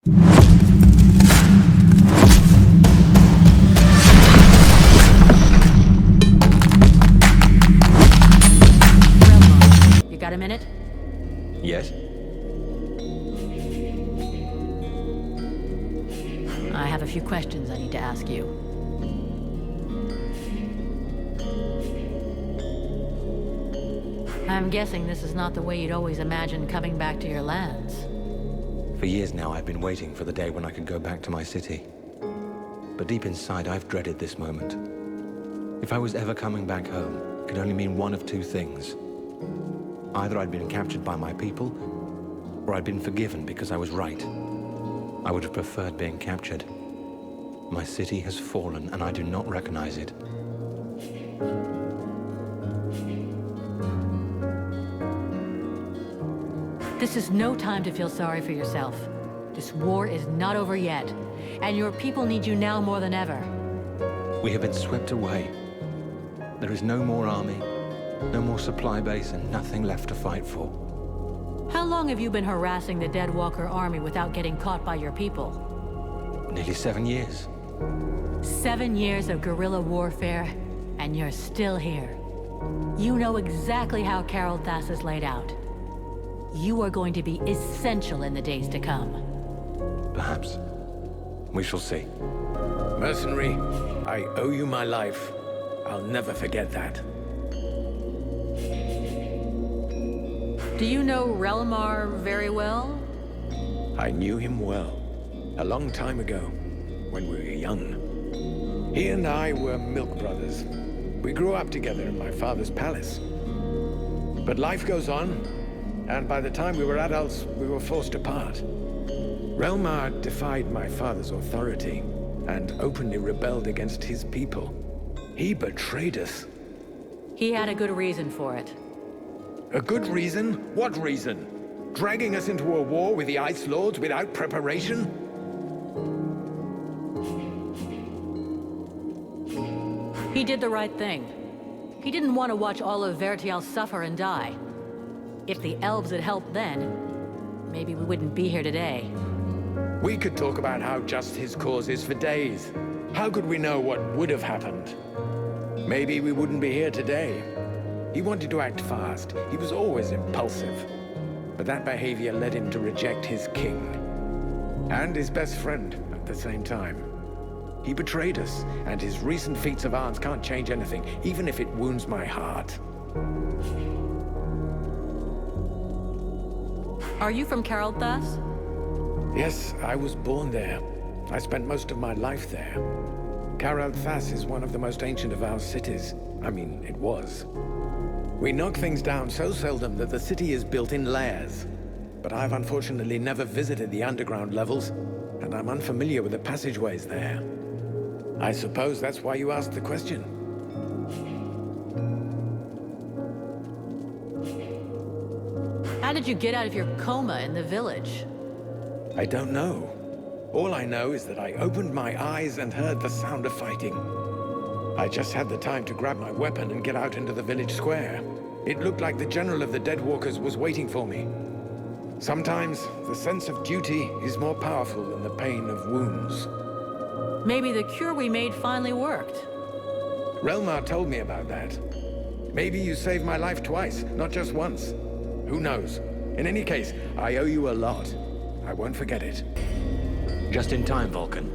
Rhlemar, you got a minute? Yes? I have a few questions I need to ask you. I'm guessing this is not the way you'd always imagined coming back to your lands. For years now, I've been waiting for the day when I could go back to my city. But deep inside, I've dreaded this moment. If I was ever coming back home, it could only mean one of two things. Either I'd been captured by my people, or I'd been forgiven because I was right. I would have preferred being captured. My city has fallen, and I do not recognize it. This is no time to feel sorry for yourself. This war is not over yet, and your people need you now more than ever. We have been swept away. There is no more army, no more supply base, and nothing left to fight for. How long have you been harassing the Deadwalker army without getting caught by your people? Nearly 7 years. 7 years of guerrilla warfare, and you're still here. You know exactly how Carol Thas is laid out. You are going to be essential in the days to come. Perhaps. We shall see. Mercenary, I owe you my life. I'll never forget that. Do you know Rhlemar very well? I knew him well. A long time ago, when we were young. He and I were milk brothers. We grew up together in my father's palace. But life goes on, and by the time we were adults, we were forced apart. Rhlemar defied my father's authority and openly rebelled against his people. He betrayed us. He had a good reason for it. A good reason? What reason? Dragging us into a war with the Ice Lords without preparation? He did the right thing. He didn't want to watch all of Vertial suffer and die. If the elves had helped then, maybe we wouldn't be here today. We could talk about how just his cause is for days. How could we know what would have happened? Maybe we wouldn't be here today. He wanted to act fast. He was always impulsive. But that behavior led him to reject his king. And his best friend at the same time. He betrayed us, and his recent feats of arms can't change anything, even if it wounds my heart. Are you from Carol Thas? Yes, I was born there. I spent most of my life there. Carol Thas is one of the most ancient of our cities. I mean, it was. We knock things down so seldom that the city is built in layers. But I've unfortunately never visited the underground levels, and I'm unfamiliar with the passageways there. I suppose that's why you asked the question. How did you get out of your coma in the village? I don't know. All I know is that I opened my eyes and heard the sound of fighting. I just had the time to grab my weapon and get out into the village square. It looked like the general of the Deadwalkers was waiting for me. Sometimes, the sense of duty is more powerful than the pain of wounds. Maybe the cure we made finally worked. Rhlemar told me about that. Maybe you saved my life twice, not just once. Who knows? In any case, I owe you a lot. I won't forget it. Just in time, Vulcan.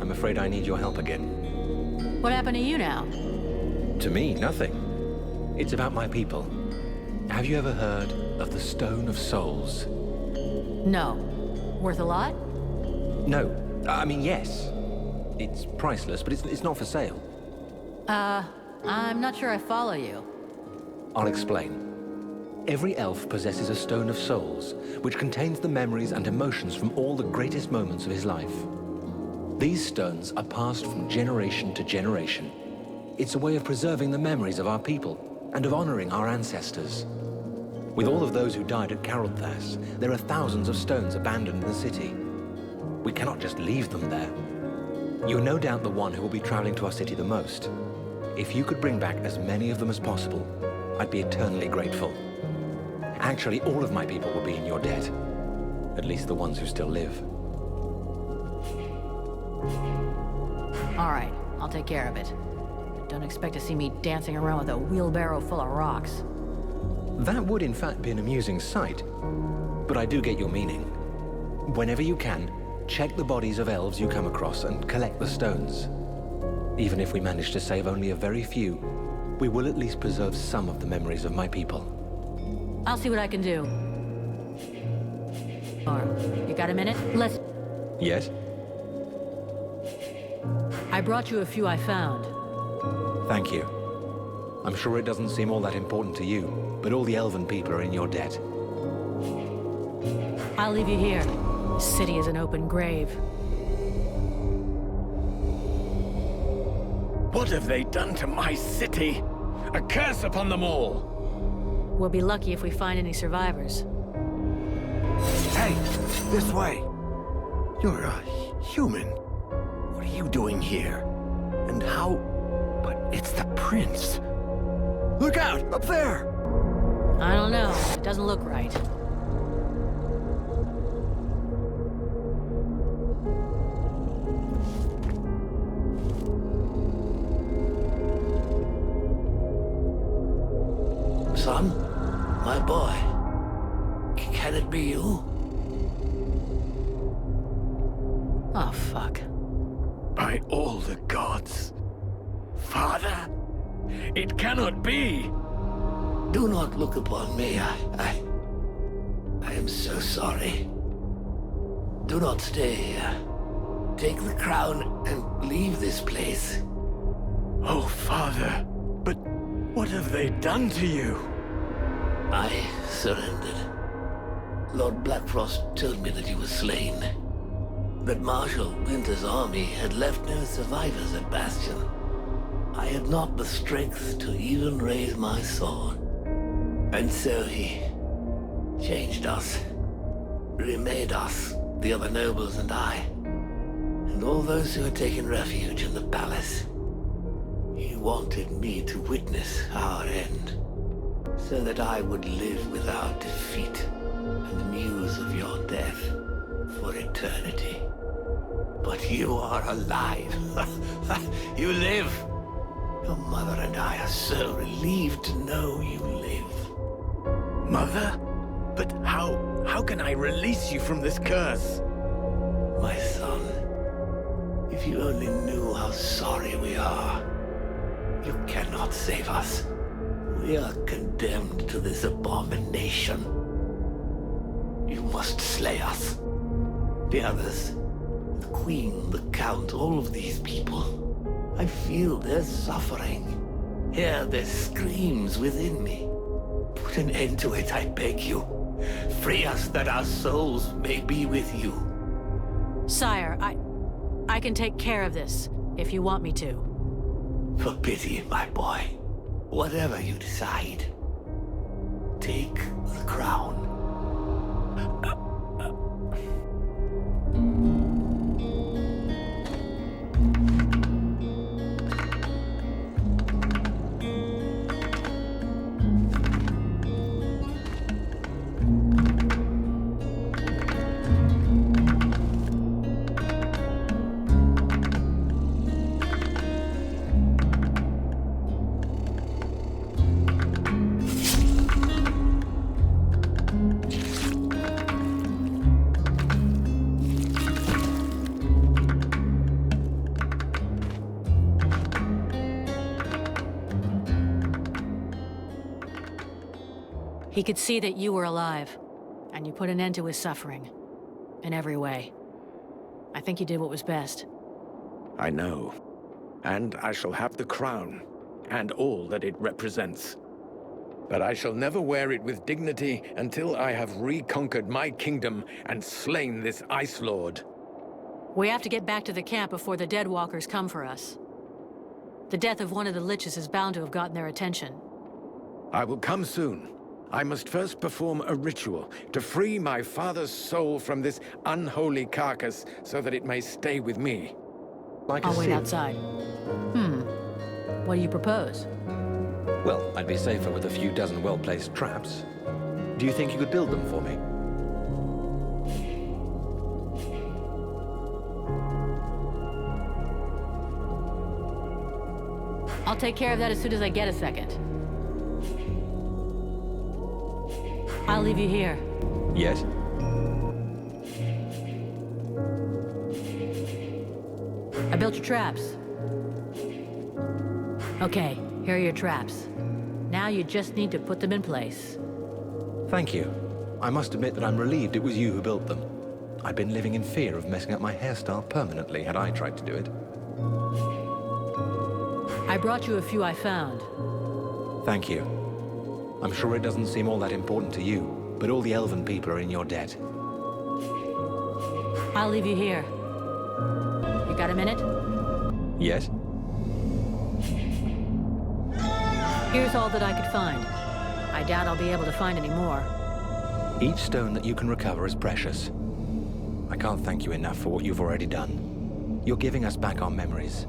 I'm afraid I need your help again. What happened to you now? To me, nothing. It's about my people. Have you ever heard of the Stone of Souls? No. Worth a lot? No. I mean, yes. It's priceless, but it's not for sale. I'm not sure I follow you. I'll explain. Every elf possesses a Stone of Souls, which contains the memories and emotions from all the greatest moments of his life. These stones are passed from generation to generation. It's a way of preserving the memories of our people and of honoring our ancestors. With all of those who died at Carol Thas, there are thousands of stones abandoned in the city. We cannot just leave them there. You're no doubt the one who will be traveling to our city the most. If you could bring back as many of them as possible, I'd be eternally grateful. Actually, all of my people will be in your debt. At least the ones who still live. All right, I'll take care of it. Don't expect to see me dancing around with a wheelbarrow full of rocks. That would in fact be an amusing sight, but I do get your meaning. Whenever you can, check the bodies of elves you come across and collect the stones. Even if we manage to save only a very few, we will at least preserve some of the memories of my people. I'll see what I can do. You got a minute? Let's... Yes? I brought you a few I found. Thank you. I'm sure it doesn't seem all that important to you, but all the elven people are in your debt. I'll leave you here. This city is an open grave. What have they done to my city? A curse upon them all! We'll be lucky if we find any survivors. Hey, this way. You're a human. What are you doing here? And how... But it's the prince. Look out, up there! I don't know. It doesn't look right. Son, my boy, can it be you? Oh, fuck. By all the gods. Father? It cannot be! Do not look upon me. I am so sorry. Do not stay here. Take the crown and leave this place. Oh, Father. But what have they done to you? I surrendered. Lord Blackfrost told me that you were slain. That Marshal Winter's army had left no survivors at Bastion. I had not the strength to even raise my sword. And so he changed us, remade us, the other nobles and I, and all those who had taken refuge in the palace. He wanted me to witness our end, so that I would live without defeat and the news of your death for eternity. But you are alive. You live. Your mother and I are so relieved to know you live. Mother? But how can I release you from this curse? My son, if you only knew how sorry we are. You cannot save us. We are condemned to this abomination. You must slay us. The others, the Queen, the Count, all of these people. I feel their suffering. Hear their screams within me. Put an end to it, I beg you. Free us that our souls may be with you. Sire, I can take care of this, if you want me to. For pity, my boy. Whatever you decide, take the crown. He could see that you were alive, and you put an end to his suffering. In every way. I think you did what was best. I know. And I shall have the crown, and all that it represents. But I shall never wear it with dignity until I have reconquered my kingdom and slain this Ice Lord. We have to get back to the camp before the Deadwalkers come for us. The death of one of the Liches is bound to have gotten their attention. I will come soon. I must first perform a ritual to free my father's soul from this unholy carcass so that it may stay with me. Like I'll a wait seal. outside. What do you propose? Well, I'd be safer with a few dozen well-placed traps. Do you think you could build them for me? I'll take care of that as soon as I get a second. I'll leave you here. Yes? I built your traps. Okay, here are your traps. Now you just need to put them in place. Thank you. I must admit that I'm relieved it was you who built them. I'd been living in fear of messing up my hairstyle permanently had I tried to do it. I brought you a few I found. Thank you. I'm sure it doesn't seem all that important to you, but all the elven people are in your debt. I'll leave you here. You got a minute? Yes? Here's all that I could find. I doubt I'll be able to find any more. Each stone that you can recover is precious. I can't thank you enough for what you've already done. You're giving us back our memories,